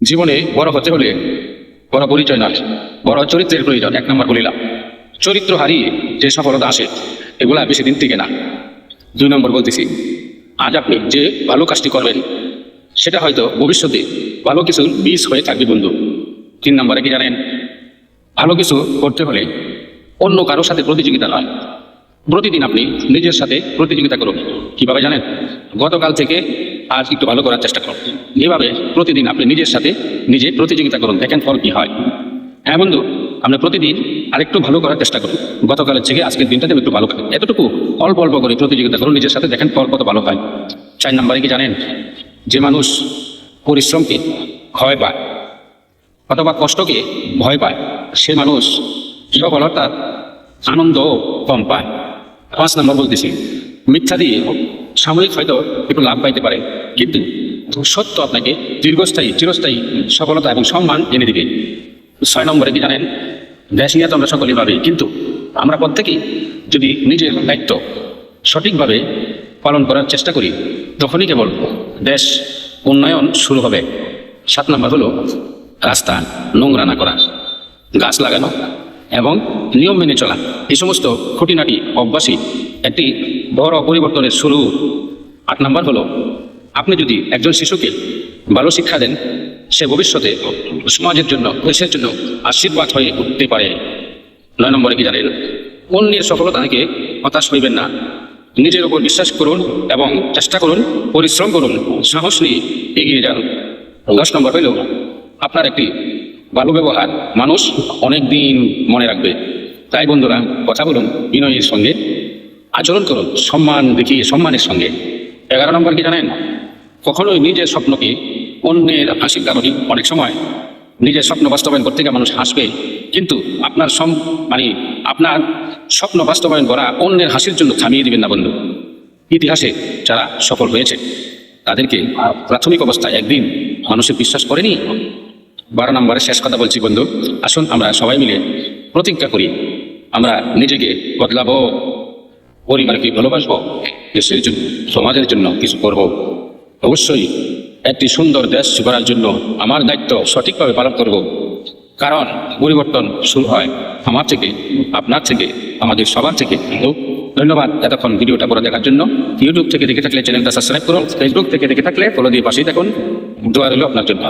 জীবনে বড় হতে হলে বড় পরিচয় নয়, বড় চরিত্রের প্রয়োজন। 1 নম্বর বলিলাম, চরিত্র হারিয়ে যে সফলতা আসে এগুলা বেশি দিন থেকে না। 2 নম্বর বলতেছি, আজ আপনি যে ভালো কাজটি করবেন সেটা হয়তো ভবিষ্যতে ভালো কিছু বীজ হয়ে থাকবে বন্ধু। 3 নম্বরে কি জানেন, ভালো কিছু করতে হলে অন্য কারোর সাথে প্রতিযোগিতা নয়, প্রতিদিন আপনি নিজের সাথে প্রতিযোগিতা করুন। কিভাবে জানেন? গতকাল থেকে আজ একটু ভালো করার চেষ্টা করুন। এভাবে প্রতিদিন আপনি নিজের সাথে নিজে প্রতিযোগিতা করুন, দেখেন ফল কি হয়। হ্যাঁ বন্ধু, আমরা প্রতিদিন আরেকটু ভালো করার চেষ্টা করুন, গতকালের থেকে আজকের দিনটাতে একটু ভালো করেন। এতটুকু অল্প অল্প করে প্রতিযোগিতা করুন নিজের সাথে, দেখেন ফল কত ভালো হয়। 4 নম্বরে কি জানেন, যে মানুষ পরিশ্রমকে ভয় পায় অথবা কষ্টকে ভয় পায় সে মানুষ সফলতার আনন্দ কম পায়। 5 নম্বর বলতেছি, মিথ্যা দিয়ে সাময়িক হয়তো একটু লাভ পাইতে পারে, কিন্তু সত্য আপনাকে দীর্ঘস্থায়ী চিরস্থায়ী সফলতা এবং সম্মান এনে দিবে। 6 নম্বরে কি জানেন, দেশ নিয়ে তো আমরা সকলেই ভাবি, কিন্তু আমরা প্রত্যেকেই যদি নিজের দায়িত্ব সঠিকভাবে পালন করার চেষ্টা করি তখনই কেবল দেশ উন্নয়ন শুরু হবে। 7 নম্বর হলো রাস্তা নোংরা না করা, গাছ লাগানো এবং নিয়ম মেনে চলা। এই সমস্ত খুঁটিনাটি অভ্যাসই একটি বড় পরিবর্তনের শুরু। 8 নম্বর হলো, আপনি যদি একজন শিশুকে ভালো শিক্ষা দেন সে ভবিষ্যতে সমাজের জন্য দেশের জন্য আশীর্বাদ হয়ে উঠতে পারে। 9 নম্বরে কি জানেন, অন্যের সফলতা থেকে হতাশ হইবেন না, নিজের উপর বিশ্বাস করুন এবং চেষ্টা করুন, পরিশ্রম করুন, সাহস নিয়ে এগিয়ে যান। 10 নম্বর হইল, আপনার একটি ভালো ব্যবহার মানুষ অনেক দিন মনে রাখবে। তাই বন্ধুরা, কথা বলুন বিনয়ের সঙ্গে, আচরণ করুন সম্মান দেখিয়ে সম্মানের সঙ্গে। 11 নম্বর কি জানেন, কখনোই নিজের স্বপ্নকে অন্যের হাসির কারণে অনেক সময় নিজের স্বপ্ন বাস্তবায়ন করতে গিয়ে মানুষ হাসবে, কিন্তু আপনার আপনার স্বপ্ন বাস্তবায়ন করা অন্যের হাসির জন্য থামিয়ে দিবেন না বন্ধু। ইতিহাসে যারা সফল হয়েছে তাদেরকে প্রাথমিক অবস্থায় একদিন মানুষের বিশ্বাস করেনি। 12 নম্বরে শেষ কথা বলছি বন্ধু, আসুন আমরা সবাই মিলে প্রতিজ্ঞা করি, আমরা নিজেকে বদলাবো, পরিবারকে ভালোবাসবো, দেশের জন্য সমাজের জন্য কিছু করব। অবশ্যই একটি সুন্দর দেশ গড়ার জন্য আমার দায়িত্ব সঠিকভাবে পালন করব, কারণ পরিবর্তন শুরু হয় আমার থেকে, আপনার থেকে, আমাদের সবার থেকে। ধন্যবাদ এতক্ষণ ভিডিওটা পুরো দেখার জন্য। ইউটিউব থেকে দেখে থাকলে চ্যানেলটা সাবস্ক্রাইব করুন, ফেসবুক থেকে দেখে থাকলে ফলো দিয়ে পাশেই থাকুন। দোয়া রইল আপনার জন্য।